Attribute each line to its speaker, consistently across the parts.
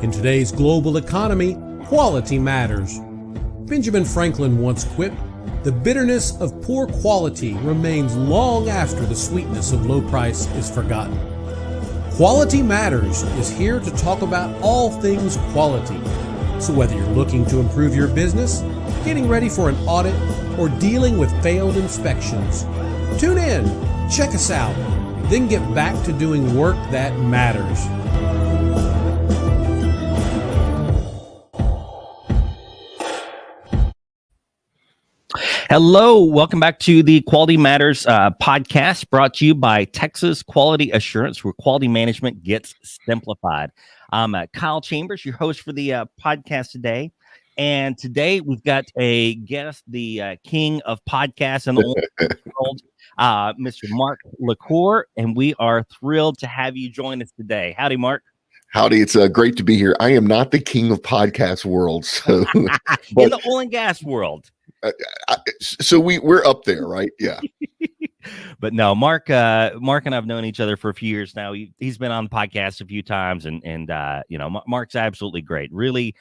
Speaker 1: In today's global economy, quality matters. Benjamin Franklin once quipped, "The bitterness of poor quality remains long after the sweetness of low price is forgotten." Quality Matters is here to talk about all things quality. So whether you're looking to improve your business, getting ready for an audit, or dealing with failed inspections, tune in, check us out, then get back to doing work that matters.
Speaker 2: Hello, welcome back to the Quality Matters podcast, brought to you by Texas Quality Assurance, where quality management gets simplified. I'm Kyle Chambers, your host for the podcast today. And today we've got a guest, the king of podcasts in the world, Mr. Mark LaCour, and we are thrilled to have you join us today. Howdy, Mark.
Speaker 3: Howdy, it's great to be here. I am not the king of podcast world, so
Speaker 2: in the oil and gas world.
Speaker 3: So we're up there, right? Yeah.
Speaker 2: But no, Mark and I've known each other for a few years now. He's been on the podcast a few times, and Mark's absolutely great. Really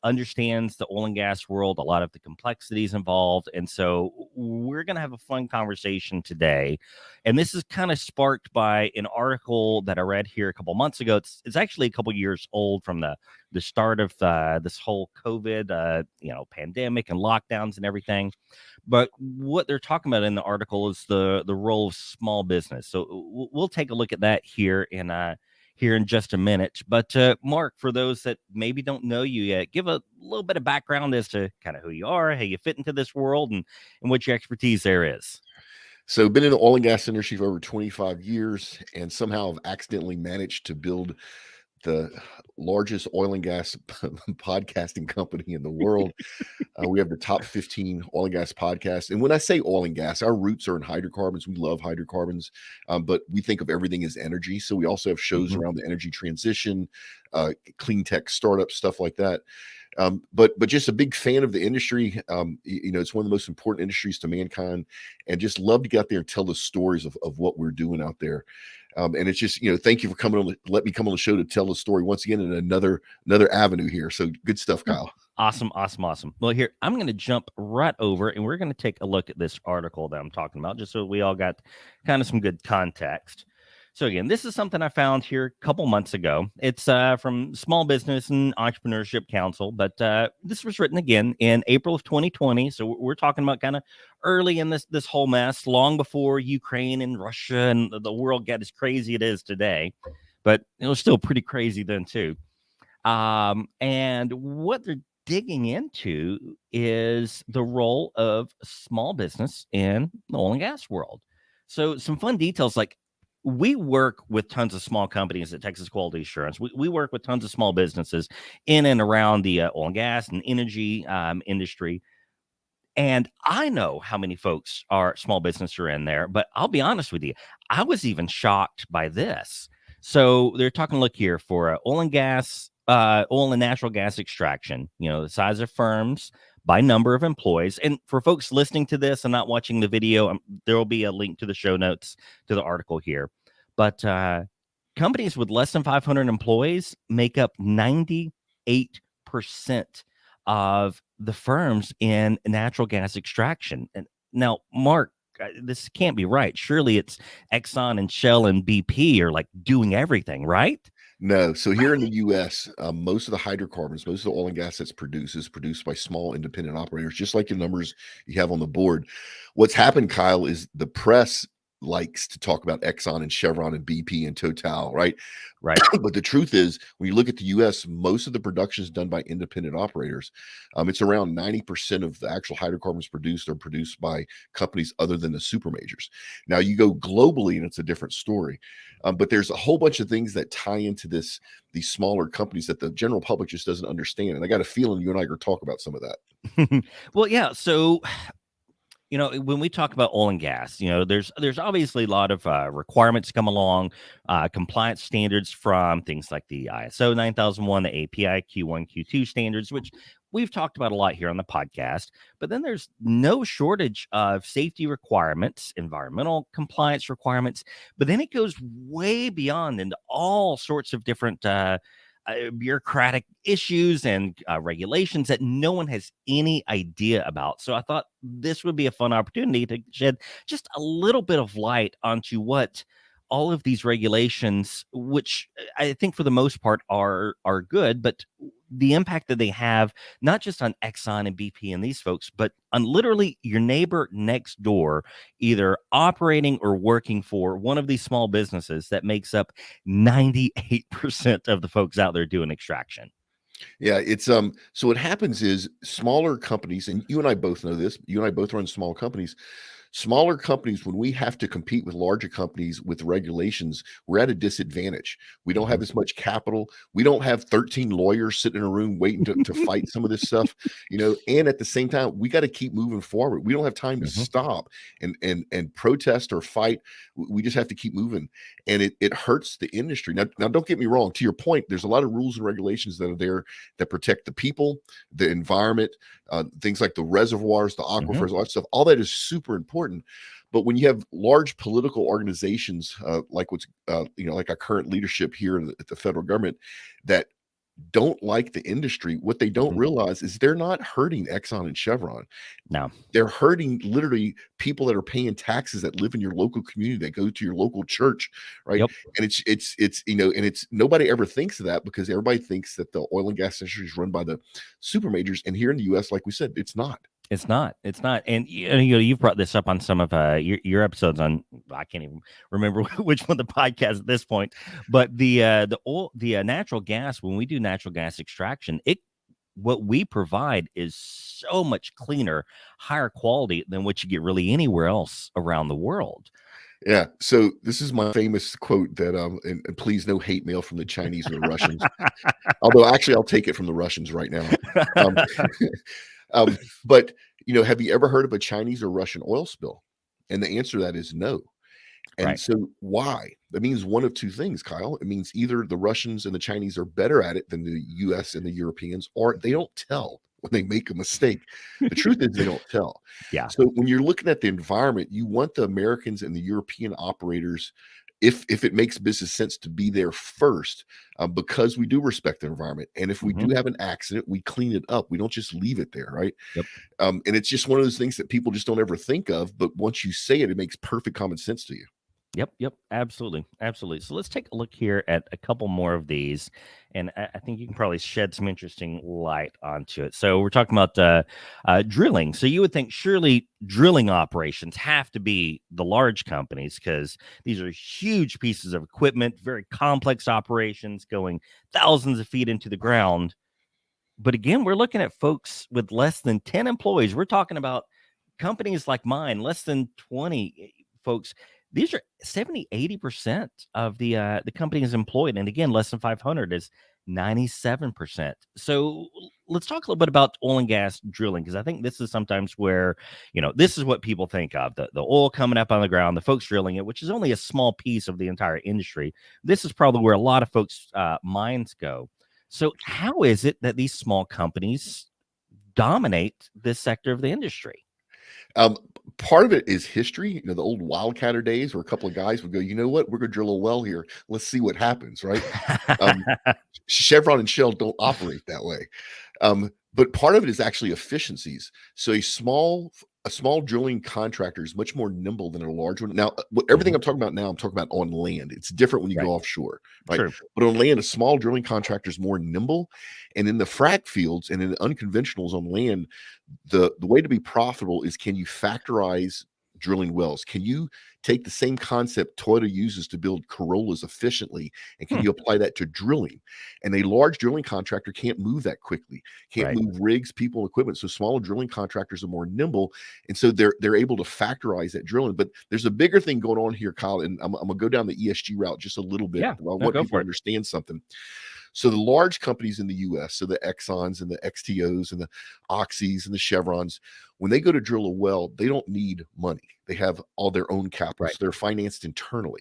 Speaker 2: understands the oil and gas world, a lot of the complexities involved, and so we're gonna have a fun conversation today. And this is kind of sparked by an article that I read here a couple months ago. It's actually a couple years old, from the start of this whole COVID pandemic and lockdowns and everything. But what they're talking about in the article is the role of small business. So we'll take a look at that here in just a minute. But Mark, for those that maybe don't know you yet, give a little bit of background as to kind of who you are, how you fit into this world, and what your expertise there is.
Speaker 3: So been in the oil and gas industry for over 25 years, and somehow have accidentally managed to build the largest oil and gas podcasting company in the world. We have the top 15 oil and gas podcasts. And when I say oil and gas, our roots are in hydrocarbons. We love hydrocarbons, but we think of everything as energy. So we also have shows around the energy transition, clean tech startups, stuff like that. But just a big fan of the industry. It's one of the most important industries to mankind, and just love to get out there and tell the stories of what we're doing out there. And it's just, thank you for coming on. Let me come on the show to tell the story once again in another avenue here. So good stuff, Kyle.
Speaker 2: Awesome. Well, here, I'm going to jump right over, and we're going to take a look at this article that I'm talking about, just so we all got kind of some good context. So again, this is something I found here a couple months ago. It's from Small Business and Entrepreneurship Council, but this was written again in April of 2020. So we're talking about kind of early in this whole mess, long before Ukraine and Russia and the world got as crazy it is today. But it was still pretty crazy then too. And what they're digging into is the role of small business in the oil and gas world. So some fun details, like, we work with tons of small companies at Texas Quality Assurance. We work with tons of small businesses in and around the oil and gas and energy industry. And I know how many folks are small business are in there, but I'll be honest with you, I was even shocked by this. So they're talking, look here, for oil and natural gas extraction, the size of firms by number of employees. And for folks listening to this and not watching the video, there will be a link to the show notes to the article here. But companies with less than 500 employees make up 98% of the firms in natural gas extraction. And now, Mark, this can't be right. Surely it's Exxon and Shell and BP are like doing everything, right?
Speaker 3: No. So here in the U.S., most of the hydrocarbons, most of the oil and gas that's produced is produced by small independent operators, just like the numbers you have on the board. What's happened, Kyle, is the press likes to talk about Exxon and Chevron and BP and Total, right?
Speaker 2: Right.
Speaker 3: But the truth is, when you look at the U.S., most of the production is done by independent operators. It's around 90% of the actual hydrocarbons produced are produced by companies other than the super majors. Now you go globally, and it's a different story. But there's a whole bunch of things that tie into these smaller companies that the general public just doesn't understand. And I got a feeling you and I are going to talk about some of that.
Speaker 2: Well, yeah. So when we talk about oil and gas, there's obviously a lot of requirements come along, compliance standards from things like the ISO 9001, the API Q1, Q2 standards, which we've talked about a lot here on the podcast. But then there's no shortage of safety requirements, environmental compliance requirements. But then it goes way beyond into all sorts of different bureaucratic issues and regulations that no one has any idea about. So I thought this would be a fun opportunity to shed just a little bit of light onto what all of these regulations, which I think for the most part are good, but the impact that they have, not just on Exxon and BP and these folks, but on literally your neighbor next door, either operating or working for one of these small businesses that makes up 98% of the folks out there doing extraction.
Speaker 3: Yeah, it's so what happens is smaller companies, and you and I both know this, you and I both run small companies. Smaller companies, when we have to compete with larger companies with regulations, we're at a disadvantage. We don't have as much capital. We don't have 13 lawyers sitting in a room waiting to fight some of this stuff, and at the same time, we got to keep moving forward. We don't have time to stop and protest or fight. We just have to keep moving. And it hurts the industry. Now, don't get me wrong. To your point, there's a lot of rules and regulations that are there that protect the people, the environment, things like the reservoirs, the aquifers, all that stuff. All that is super important. But when you have large political organizations like what's like our current leadership here at the federal government that don't like the industry, what they don't realize is they're not hurting Exxon and Chevron.
Speaker 2: No,
Speaker 3: they're hurting literally people that are paying taxes that live in your local community, that go to your local church, right?
Speaker 2: Yep.
Speaker 3: And it's nobody ever thinks of that because everybody thinks that the oil and gas industry is run by the super majors. And here in the US, like we said, it's not.
Speaker 2: It's not. And you've brought this up on some of your episodes on, I can't even remember which one of the podcast at this point, but the natural gas, when we do natural gas extraction, what we provide is so much cleaner, higher quality than what you get really anywhere else around the world.
Speaker 3: Yeah. So this is my famous quote that and please no hate mail from the Chinese or the Russians. Although actually I'll take it from the Russians right now. But have you ever heard of a Chinese or Russian oil spill? And the answer to that is no. And so why? That means one of two things, Kyle. It means either the Russians and the Chinese are better at it than the US and the Europeans, or they don't tell when they make a mistake. The truth is they don't tell.
Speaker 2: Yeah.
Speaker 3: So when you're looking at the environment, you want the Americans and the European operators, if it makes business sense, to be there first, because we do respect the environment. And if we do have an accident, we clean it up. We don't just leave it there, right?
Speaker 2: Yep.
Speaker 3: And it's just one of those things that people just don't ever think of. But once you say it, it makes perfect common sense to you.
Speaker 2: Yep. Absolutely. So let's take a look here at a couple more of these. And I think you can probably shed some interesting light onto it. So we're talking about drilling. So you would think surely drilling operations have to be the large companies because these are huge pieces of equipment, very complex operations going thousands of feet into the ground. But again, we're looking at folks with less than 10 employees. We're talking about companies like mine, less than 20 folks. These are 70-80% of the company is employed. And again, less than 500 is 97%. So let's talk a little bit about oil and gas drilling, because I think this is sometimes where, this is what people think of, the oil coming up on the ground, the folks drilling it, which is only a small piece of the entire industry. This is probably where a lot of folks' minds go. So how is it that these small companies dominate this sector of the industry?
Speaker 3: Part of it is history. The old wildcatter days where a couple of guys would go, you know what, we're going to drill a well here. Let's see what happens, right? Chevron and Shell don't operate that way. But part of it is actually efficiencies. So a small drilling contractor is much more nimble than a large one. Now, everything I'm talking about now, I'm talking about on land. It's different when you go offshore, right? Sure. But on land, a small drilling contractor is more nimble. And in the frac fields and in the unconventionals on land, the way to be profitable is, can you factorize drilling wells? Can you take the same concept Toyota uses to build Corollas efficiently, and can you apply that to drilling? And a large drilling contractor can't move that quickly, can't move rigs, people, equipment. So smaller drilling contractors are more nimble, and so they're able to factorize that drilling. But there's a bigger thing going on here, Kyle, and I'm gonna go down the ESG route just a little bit. I want people to understand something. So the large companies in the US, so the Exxons and the XTOs and the Oxys and the Chevrons, when they go to drill a well, they don't need money. They have all their own capital.
Speaker 2: Right.
Speaker 3: So they're financed internally.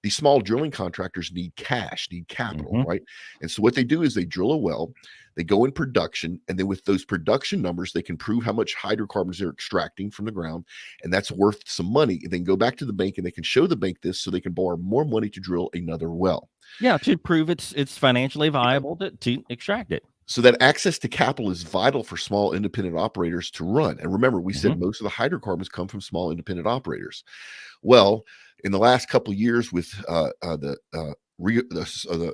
Speaker 3: These small drilling contractors need cash, need capital, right? And so what they do is they drill a well, they go in production, and then with those production numbers, they can prove how much hydrocarbons they're extracting from the ground, and that's worth some money. And then go back to the bank, and they can show the bank this so they can borrow more money to drill another well.
Speaker 2: Yeah, to prove it's financially viable to extract it.
Speaker 3: So that access to capital is vital for small independent operators to run. And remember, we said most of the hydrocarbons come from small independent operators. Well, in the last couple of years with the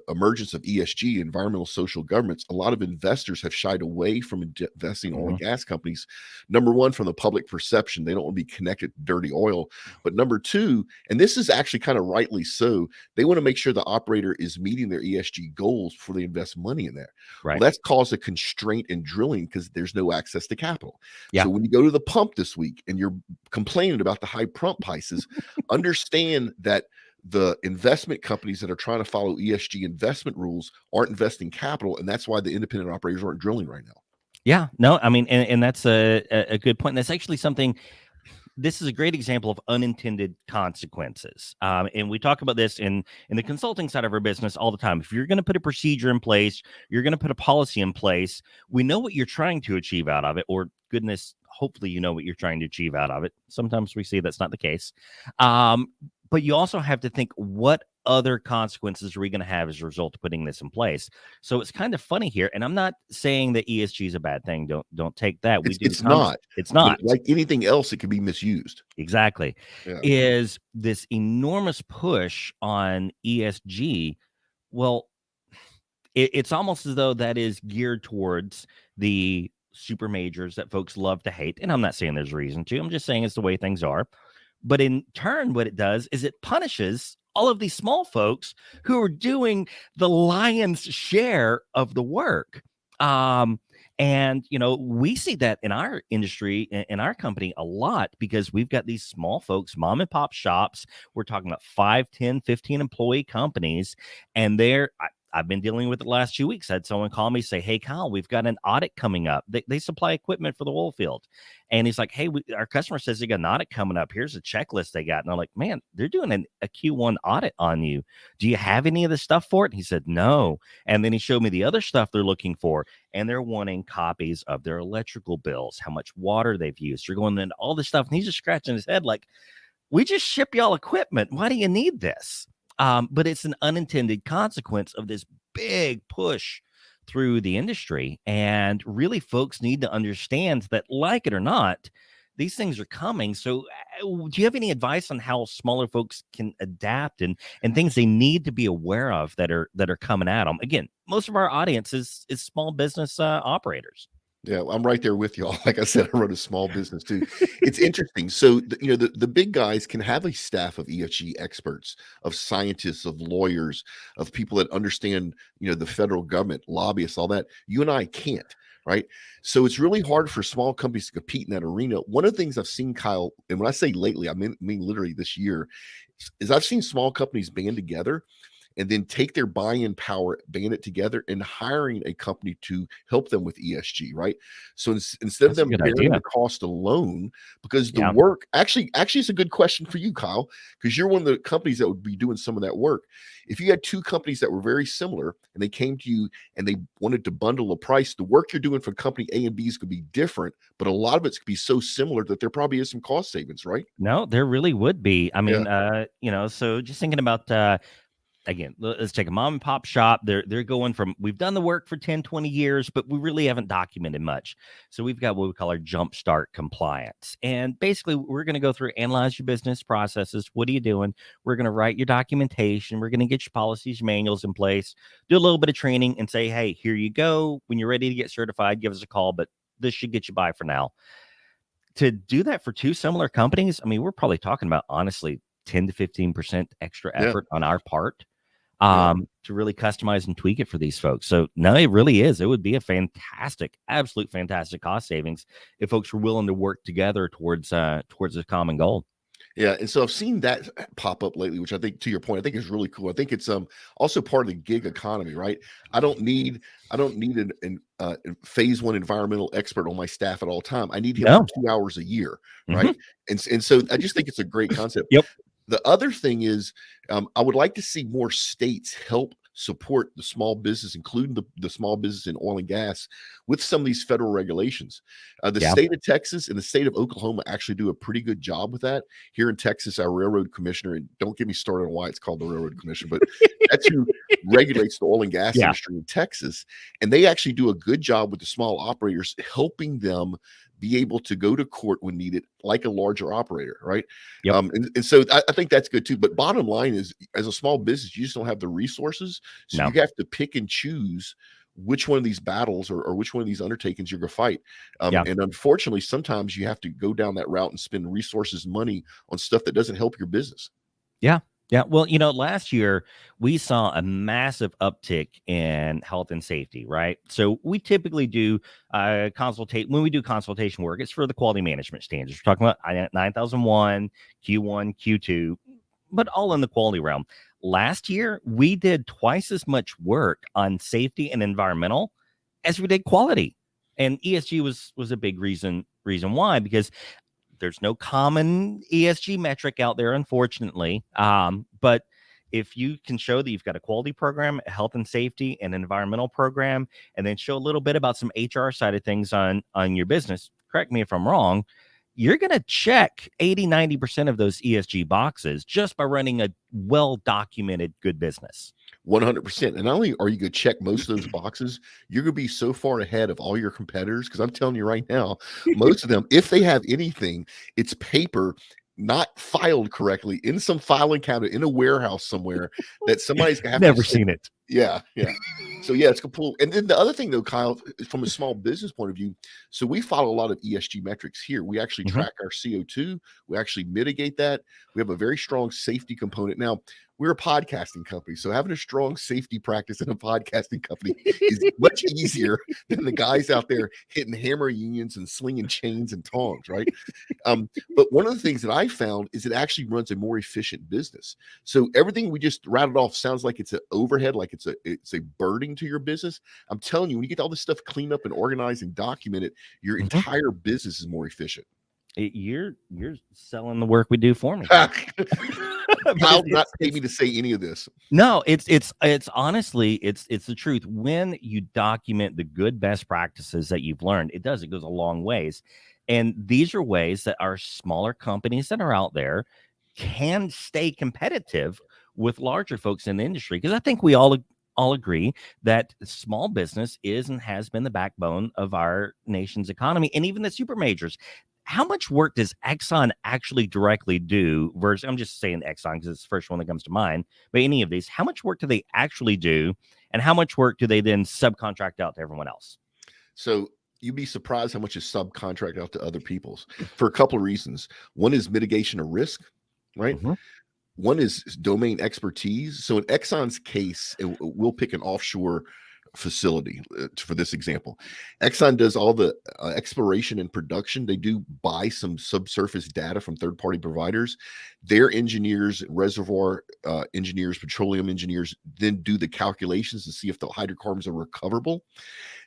Speaker 3: emergence of ESG, environmental social governance, a lot of investors have shied away from investing in oil and gas companies. Number one, from the public perception, they don't want to be connected to dirty oil. But number two, and this is actually kind of rightly so, they want to make sure the operator is meeting their ESG goals before they invest money in there.
Speaker 2: Right.
Speaker 3: Well, that's caused a constraint in drilling because there's no access to capital.
Speaker 2: Yeah.
Speaker 3: So when you go to the pump this week and you're complaining about the high pump prices, understand that the investment companies that are trying to follow ESG investment rules aren't investing capital, and that's why the independent operators aren't drilling right now.
Speaker 2: Yeah, no, I mean, and that's a good point. And that's actually something. This is a great example of unintended consequences. And we talk about this in the consulting side of our business all the time. If you're going to put a procedure in place, you're going to put a policy in place, we know what you're trying to achieve out of it, or goodness, hopefully you know what you're trying to achieve out of it. Sometimes we see that's not the case. But you also have to think, what other consequences are we going to have as a result of putting this in place? So it's kind of funny here, and I'm not saying that ESG is a bad thing. Don't take that.
Speaker 3: It's not.
Speaker 2: It's not.
Speaker 3: Like anything else, it can be misused.
Speaker 2: Exactly.
Speaker 3: Yeah.
Speaker 2: Is this enormous push on ESG? Well, it's almost as though that is geared towards the super majors that folks love to hate. And I'm not saying there's a reason to. I'm just saying it's the way things are. But in turn, what it does is it punishes all of these small folks who are doing the lion's share of the work. And, you know, we see that in our industry, in our company a lot, because we've got these small folks, mom and pop shops. We're talking about 5, 10, 15 employee companies. And I've been dealing with it the last 2 weeks. I had someone call me, say, hey, Kyle, we've got an audit coming up. They supply equipment for the oil field. And he's like, hey, our customer says they got an audit coming up. Here's a checklist they got. And I'm like, man, they're doing a Q1 audit on you. Do you have any of the stuff for it? And he said, no. And then he showed me the other stuff they're looking for. And they're wanting copies of their electrical bills, how much water they've used. They're going into all this stuff. And he's just scratching his head like, we just ship y'all equipment. Why do you need this? But it's an unintended consequence of this big push through the industry. And really, folks need to understand that, like it or not, these things are coming. So do you have any advice on how smaller folks can adapt and things they need to be aware of that are coming at them? Again, most of our audience is small business operators.
Speaker 3: Yeah, I'm right there with y'all. Like I said, I run a small business too. It's interesting. So, the big guys can have a staff of ESG experts, of scientists, of lawyers, of people that understand, the federal government, lobbyists, all that. You and I can't, right? So it's really hard for small companies to compete in that arena. One of the things I've seen, Kyle, and when I say lately, I mean literally this year, is I've seen small companies band together and then take their buy-in power, band it together, and hiring a company to help them with ESG, right? So instead of them bearing the cost alone, because the work, actually it's a good question for you, Kyle, because you're one of the companies that would be doing some of that work. If you had two companies that were very similar and they came to you and they wanted to bundle a price, the work you're doing for company A and B is going to be different, but a lot of it's going to be so similar that there probably is some cost savings, right?
Speaker 2: No, there really would be. I mean, so just thinking about, again, let's take a mom and pop shop. They're going from, we've done the work for 10, 20 years, but we really haven't documented much. So we've got what we call our jumpstart compliance. And basically, we're going to go through, analyze your business processes. What are you doing? We're going to write your documentation. We're going to get your policies, manuals in place, do a little bit of training and say, hey, here you go. When you're ready to get certified, give us a call, but this should get you by for now. To do that for two similar companies, I mean, we're probably talking about, honestly, 10 to 15% extra effort on our part. To really customize and tweak it for these folks. So no, it really is. It would be a absolute fantastic cost savings if folks were willing to work together towards a common goal.
Speaker 3: Yeah, and so I've seen that pop up lately, which I think, to your point, I think is really cool. I think it's also part of the gig economy, right? I don't need an phase one environmental expert on my staff at all time. I need him for
Speaker 2: No.
Speaker 3: 2 hours a year,
Speaker 2: Mhm.
Speaker 3: right? And so I just think it's a great concept.
Speaker 2: Yep.
Speaker 3: The other thing is, I would like to see more states help support the small business, including the small business in oil and gas, with some of these federal regulations. The
Speaker 2: Yeah.
Speaker 3: state of Texas and the state of Oklahoma actually do a pretty good job with that. Here in Texas, our railroad commissioner, and don't get me started on why it's called the railroad commissioner, but that's who regulates the oil and gas
Speaker 2: Yeah.
Speaker 3: industry in Texas. And they actually do a good job with the small operators, helping them be able to go to court when needed, like a larger operator, right?
Speaker 2: Yep.
Speaker 3: And so I think that's good too. But bottom line is, as a small business, you just don't have the resources, so
Speaker 2: No.
Speaker 3: you have to pick and choose which one of these battles or which one of these undertakings you're going to fight.
Speaker 2: Yeah.
Speaker 3: And unfortunately, sometimes you have to go down that route and spend resources, money on stuff that doesn't help your business.
Speaker 2: Yeah. Yeah. Well, last year we saw a massive uptick in health and safety, right? So we typically do when we do consultation work, it's for the quality management standards. We're talking about 9001, Q1, Q2, but all in the quality realm. Last year, we did twice as much work on safety and environmental as we did quality. And ESG was a big reason why, because there's no common ESG metric out there, unfortunately. But if you can show that you've got a quality program, a health and safety, and environmental program, and then show a little bit about some HR side of things on your business, correct me if I'm wrong, you're going to check 80-90% of those ESG boxes just by running a well-documented good business.
Speaker 3: 100%. And not only are you going to check most of those boxes, you're going to be so far ahead of all your competitors. Because I'm telling you right now, most of them, if they have anything, it's paper not filed correctly in some filing cabinet in a warehouse somewhere that somebody's going to have
Speaker 2: Never seen it.
Speaker 3: Yeah. So yeah, it's cool. And then the other thing though, Kyle, from a small business point of view, so we follow a lot of ESG metrics here. We actually track our CO2. We actually mitigate that. We have a very strong safety component. Now, we're a podcasting company, so having a strong safety practice in a podcasting company is much easier than the guys out there hitting hammer unions and slinging chains and tongs, right? But one of the things that I found is it actually runs a more efficient business. So everything we just rattled off sounds like it's an overhead, like it's a burden to your business. I'm telling you, when you get all this stuff cleaned up and organized and documented, your entire business is more efficient.
Speaker 2: You're selling the work we do for me.
Speaker 3: Kyle did not pay me to say any of this.
Speaker 2: No, it's honestly, it's the truth. When you document the good best practices that you've learned, it goes a long ways. And these are ways that our smaller companies that are out there can stay competitive with larger folks in the industry. Because I think we all agree that small business is and has been the backbone of our nation's economy, and even the super majors. How much work does Exxon actually directly do versus, I'm just saying Exxon because it's the first one that comes to mind, but any of these, how much work do they actually do, and how much work do they then subcontract out to everyone else?
Speaker 3: So you'd be surprised how much is subcontract out to other people's for a couple of reasons. One is mitigation of risk, right? One is domain expertise. So in Exxon's case, we'll pick an offshore facility for this example. Exxon does all the exploration and production. They do buy some subsurface data from third-party providers. Their engineers, reservoir engineers, petroleum engineers, then do the calculations to see if the hydrocarbons are recoverable.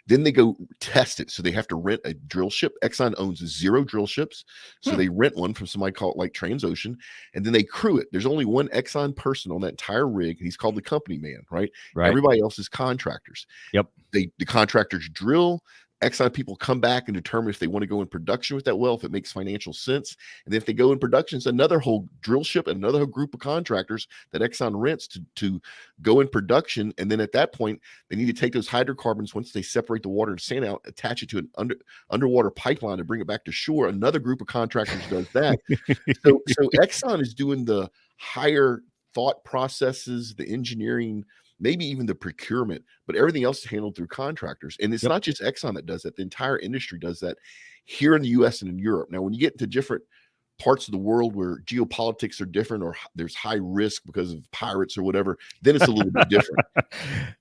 Speaker 3: Then they go test it. So they have to rent a drill ship. Exxon owns 0 drill ships. So they rent one from somebody called like Transocean, and then they crew it. There's only one Exxon person on that entire rig, and he's called the company man, right? Everybody else is contractors.
Speaker 2: Yep.
Speaker 3: The contractors drill. Exxon people come back and determine if they want to go in production with that well, if it makes financial sense. And if they go in production, it's another whole drill ship, another whole group of contractors that Exxon rents to go in production. And then at that point, they need to take those hydrocarbons, once they separate the water and sand out, attach it to an underwater pipeline to bring it back to shore. Another group of contractors does that. So Exxon is doing the higher thought processes, the engineering, maybe even the procurement, but everything else is handled through contractors. And it's not just Exxon that does that. The entire industry does that here in the US and in Europe. Now, when you get into different parts of the world where geopolitics are different or there's high risk because of pirates or whatever, then it's a little bit different.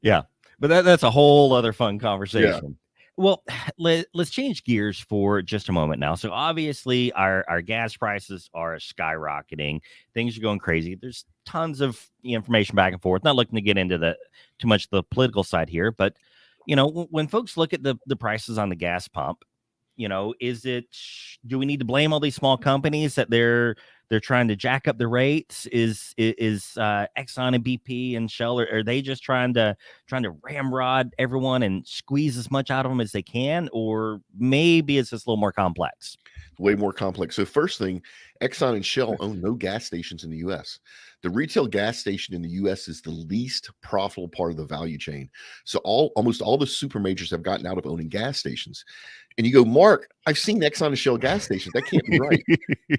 Speaker 2: Yeah. But that's a whole other fun conversation. Well, let's change gears for just a moment now. So obviously our gas prices are skyrocketing. Things are going crazy. There's tons of information back and forth. Not looking to get into the too much the political side here, but when folks look at the prices on the gas pump, do we need to blame all these small companies that they're trying to jack up the rates? Is Exxon and BP and Shell, are they just trying to ramrod everyone and squeeze as much out of them as they can? Or maybe it's just a little more complex?
Speaker 3: Way more complex. So first thing, Exxon and Shell own no gas stations in the U.S. The retail gas station in the U.S. is the least profitable part of the value chain. So almost all the super majors have gotten out of owning gas stations. And you go, Mark, I've seen Exxon and Shell gas stations. That can't be right.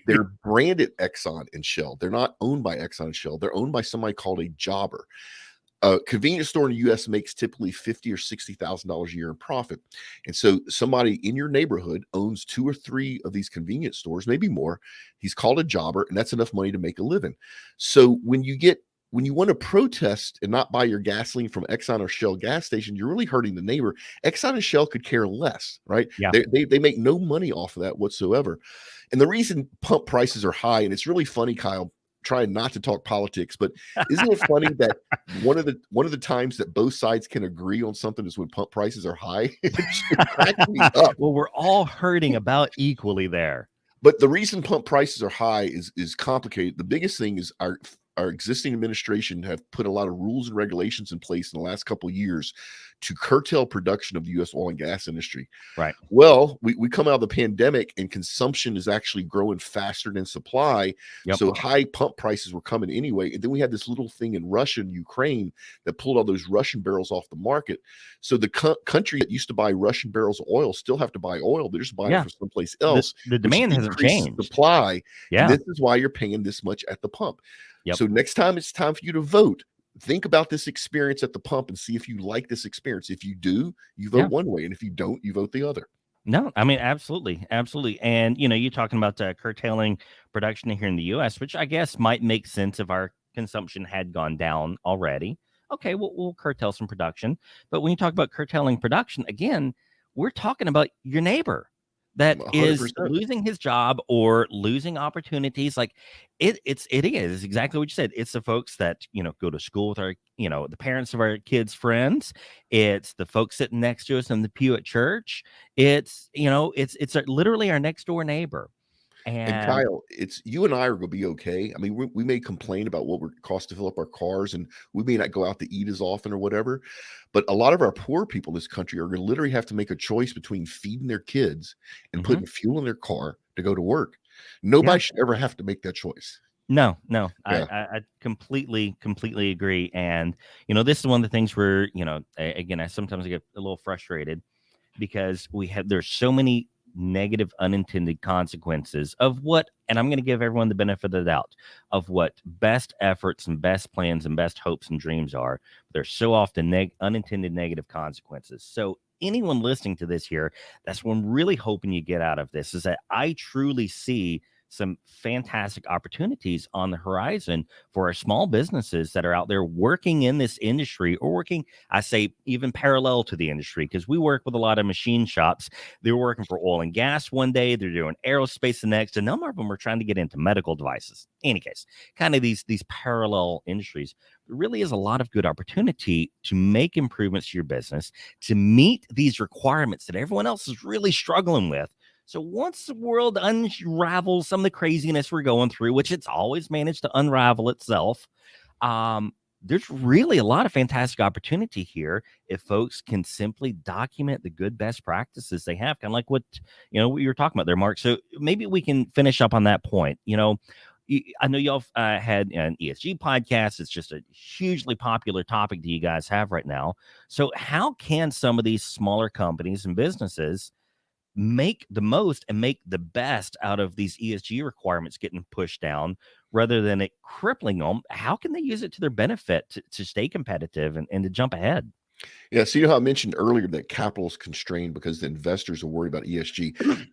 Speaker 3: They're branded Exxon and Shell. They're not owned by Exxon and Shell. They're owned by somebody called a jobber. A convenience store in the U.S. makes typically $50,000 or $60,000 a year in profit. And so somebody in your neighborhood owns 2 or 3 of these convenience stores, maybe more. He's called a jobber, and that's enough money to make a living. So when you want to protest and not buy your gasoline from Exxon or Shell gas station, you're really hurting the neighbor. Exxon and Shell could care less, right?
Speaker 2: Yeah.
Speaker 3: They make no money off of that whatsoever. And the reason pump prices are high, and it's really funny, Kyle, trying not to talk politics, but isn't it funny that one of the times that both sides can agree on something is when pump prices are high? It cracks me up.
Speaker 2: Well, we're all hurting about equally there.
Speaker 3: But the reason pump prices are high is complicated. The biggest thing is our existing administration have put a lot of rules and regulations in place in the last couple of years to curtail production of the U.S. oil and gas industry.
Speaker 2: Right.
Speaker 3: Well, we come out of the pandemic and consumption is actually growing faster than supply.
Speaker 2: Yep.
Speaker 3: So high pump prices were coming anyway. And then we had this little thing in Russia and Ukraine that pulled all those Russian barrels off the market. So the country that used to buy Russian barrels of oil still have to buy oil. They're just buying it from someplace else.
Speaker 2: The demand hasn't changed.
Speaker 3: Supply.
Speaker 2: Yeah.
Speaker 3: And this is why you're paying this much at the pump.
Speaker 2: Yep.
Speaker 3: So next time it's time for you to vote, think about this experience at the pump and see if you like this experience. If you do, you vote one way. And if you don't, you vote the other.
Speaker 2: No, I mean, absolutely. Absolutely. And, you're talking about curtailing production here in the U.S., which I guess might make sense if our consumption had gone down already. Okay, we'll curtail some production. But when you talk about curtailing production, again, we're talking about your neighbor that 100%. Is losing his job or losing opportunities. Like it is exactly what you said. It's the folks that, go to school with our, the parents of our kids' friends. It's the folks sitting next to us in the pew at church. It's literally our next door neighbor.
Speaker 3: And Kyle, it's you and I are going to be okay. I mean, we may complain about what it costs to fill up our cars, and we may not go out to eat as often or whatever. But a lot of our poor people in this country are going to literally have to make a choice between feeding their kids and putting fuel in their car to go to work. Nobody should ever have to make that choice.
Speaker 2: No, yeah. I completely agree. And, this is one of the things where, again, I sometimes get a little frustrated because there's so many negative unintended consequences of what, and I'm going to give everyone the benefit of the doubt of what best efforts and best plans and best hopes and dreams are. There's so often unintended negative consequences. So anyone listening to this here, that's what I'm really hoping you get out of this, is that I truly see some fantastic opportunities on the horizon for our small businesses that are out there working in this industry, or working, I say, even parallel to the industry, because we work with a lot of machine shops. They're working for oil and gas one day, they're doing aerospace the next, and a number of them are trying to get into medical devices. In any case, kind of these parallel industries. There really is a lot of good opportunity to make improvements to your business, to meet these requirements that everyone else is really struggling with. So once the world unravels some of the craziness we're going through, which it's always managed to unravel itself, there's really a lot of fantastic opportunity here if folks can simply document the good best practices they have, kind of like what you were talking about there, Mark. So maybe we can finish up on that point. I know y'all had an ESG podcast. It's just a hugely popular topic that you guys have right now. So how can some of these smaller companies and businesses make the most and make the best out of these ESG requirements getting pushed down, rather than it crippling them? How can they use it to their benefit to stay competitive and to jump ahead?
Speaker 3: Yeah. So how I mentioned earlier that capital is constrained because the investors are worried about ESG.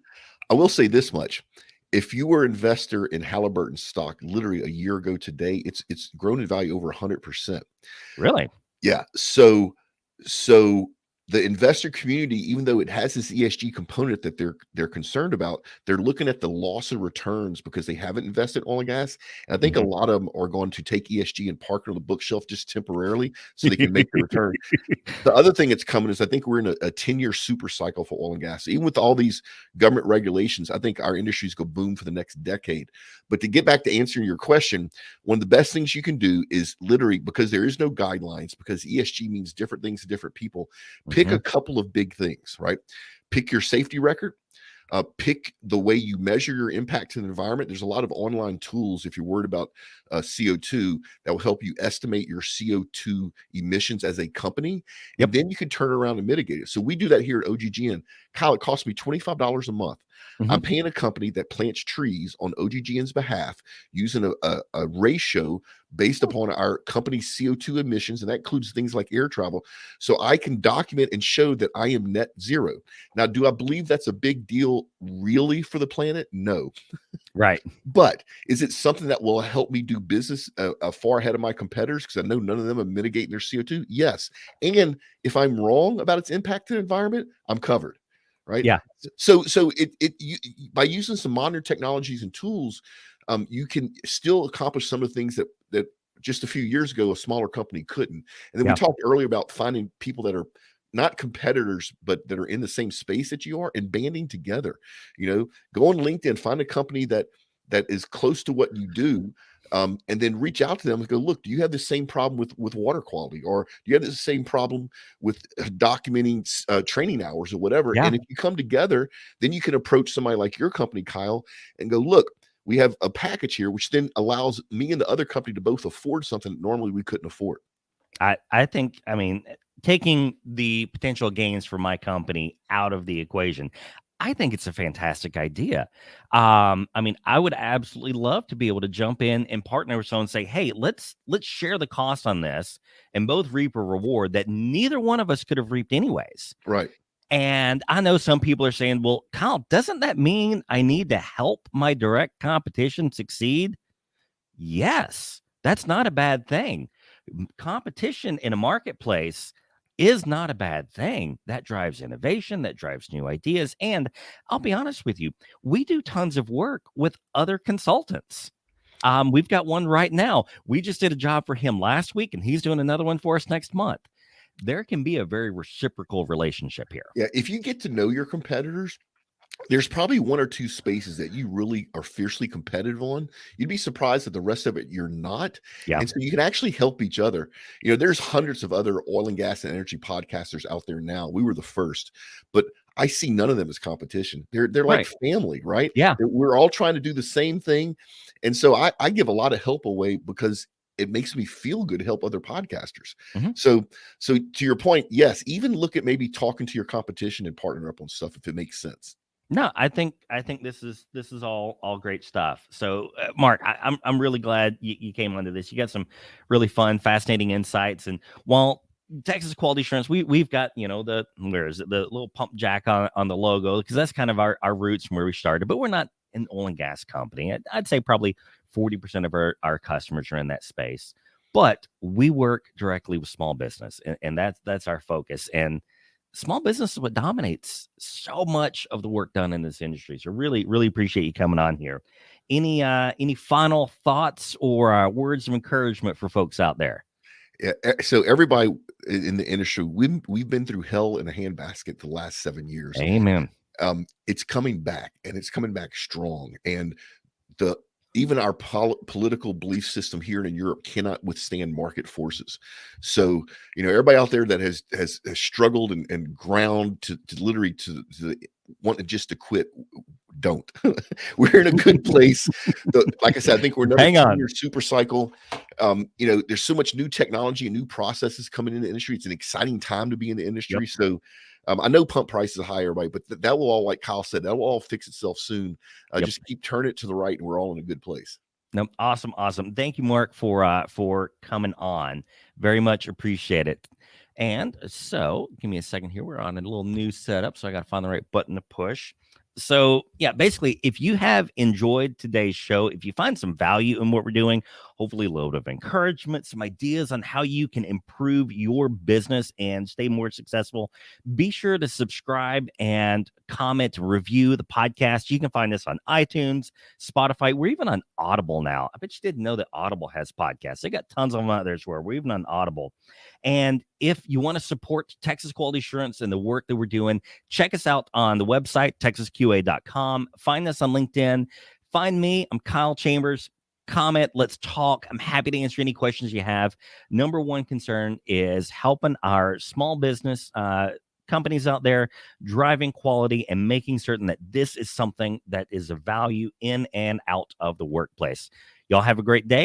Speaker 3: I will say this much. If you were an investor in Halliburton stock literally a year ago today, it's grown in value over 100%.
Speaker 2: Really?
Speaker 3: Yeah. So the investor community, even though it has this ESG component that they're concerned about, they're looking at the loss of returns because they haven't invested in oil and gas. And I think a lot of them are going to take ESG and park it on the bookshelf just temporarily so they can make the return. The other thing that's coming is I think we're in a 10-year super cycle for oil and gas. Even with all these government regulations, I think our industries go boom for the next decade. But to get back to answering your question, one of the best things you can do is literally, because there is no guidelines, because ESG means different things to different people, pick a couple of big things, right? Pick your safety record. Pick the way you measure your impact to the environment. There's a lot of online tools if you're worried about CO2 that will help you estimate your CO2 emissions as a company. And then you can turn around and mitigate it. So we do that here at OGGN. Kyle, it costs me $25 a month. I'm paying a company that plants trees on OGGN's behalf using a ratio based upon our company's CO2 emissions, and that includes things like air travel. So I can document and show that I am net zero. Now, do I believe that's a big deal really for the planet? No.
Speaker 2: Right.
Speaker 3: But is it something that will help me do business far ahead of my competitors? Because I know none of them are mitigating their CO2. Yes. And if I'm wrong about its impact to the environment, I'm covered. Right.
Speaker 2: Yeah.
Speaker 3: So you, by using some modern technologies and tools, you can still accomplish some of the things that just a few years ago a smaller company couldn't. And then we talked earlier about finding people that are not competitors, but that are in the same space that you are and banding together. Go on LinkedIn, find a company that is close to what you do. And then reach out to them and go, look, do you have the same problem with water quality? Or do you have the same problem with documenting training hours or whatever?
Speaker 2: Yeah.
Speaker 3: And if you come together, then you can approach somebody like your company, Kyle, and go, look, we have a package here, which then allows me and the other company to both afford something that normally we couldn't afford.
Speaker 2: I think, taking the potential gains for my company out of the equation, I think it's a fantastic idea. I would absolutely love to be able to jump in and partner with someone and say, hey, let's share the cost on this and both reap a reward that neither one of us could have reaped anyways.
Speaker 3: Right.
Speaker 2: And I know some people are saying, well, Kyle, doesn't that mean I need to help my direct competition succeed? Yes, that's not a bad thing. Competition in a marketplace is not a bad thing. That drives innovation, that drives new ideas. And I'll be honest with you, we do tons of work with other consultants. We've got one right now. We just did a job for him last week, and he's doing another one for us next month. There can be a very reciprocal relationship here.
Speaker 3: Yeah, if you get to know your competitors, there's probably one or two spaces that you really are fiercely competitive on. You'd be surprised that the rest of it you're not.
Speaker 2: Yeah.
Speaker 3: And so you can actually help each other. There's hundreds of other oil and gas and energy podcasters out there now. We were the first, but I see none of them as competition. They're like family, right?
Speaker 2: Yeah.
Speaker 3: We're all trying to do the same thing. And so I give a lot of help away because it makes me feel good to help other podcasters. So to your point, yes, even look at maybe talking to your competition and partner up on stuff if it makes sense.
Speaker 2: No, I think this is all great stuff. So, Mark, I'm really glad you came onto this. You got some really fun, fascinating insights. And while Texas Quality Assurance, we've got the little pump jack on the logo, because that's kind of our roots from where we started. But we're not an oil and gas company. I'd say probably 40% of our customers are in that space. But we work directly with small business, and that's our focus. And small business is what dominates so much of the work done in this industry. So really, really appreciate you coming on here. Any final thoughts or words of encouragement for folks out there?
Speaker 3: Yeah, so everybody in the industry, we've been through hell in a handbasket the last 7 years.
Speaker 2: Amen.
Speaker 3: It's coming back, and it's coming back strong. And even our political belief system here in Europe cannot withstand market forces. So, everybody out there that has struggled and ground to literally to want just to quit, don't. We're in a good place. Like I said, I think we're another 10-year super cycle. There's so much new technology and new processes coming in the industry. It's an exciting time to be in the industry. So I know pump prices are high, everybody, but that will all, like Kyle said, that will all fix itself soon. Just keep turning it to the right, and we're all in a good place.
Speaker 2: No, awesome. Thank you, Mark, for coming on. Very much appreciate it. And so, give me a second here. We're on a little new setup, so I got to find the right button to push. So yeah, basically, if you have enjoyed today's show, if you find some value in what we're doing, hopefully a load of encouragement, some ideas on how you can improve your business and stay more successful, be sure to subscribe and comment, review the podcast. You can find us on iTunes, Spotify. We're even on Audible now. I bet you didn't know that Audible has podcasts. They got tons of them out there where we're even on Audible. And if you want to support Texas Quality Assurance and the work that we're doing, check us out on the website, texasqa.com. Find us on LinkedIn. Find me. I'm Kyle Chambers. Comment. Let's talk. I'm happy to answer any questions you have. Number one concern is helping our small business companies out there driving quality and making certain that this is something that is of value in and out of the workplace. Y'all have a great day.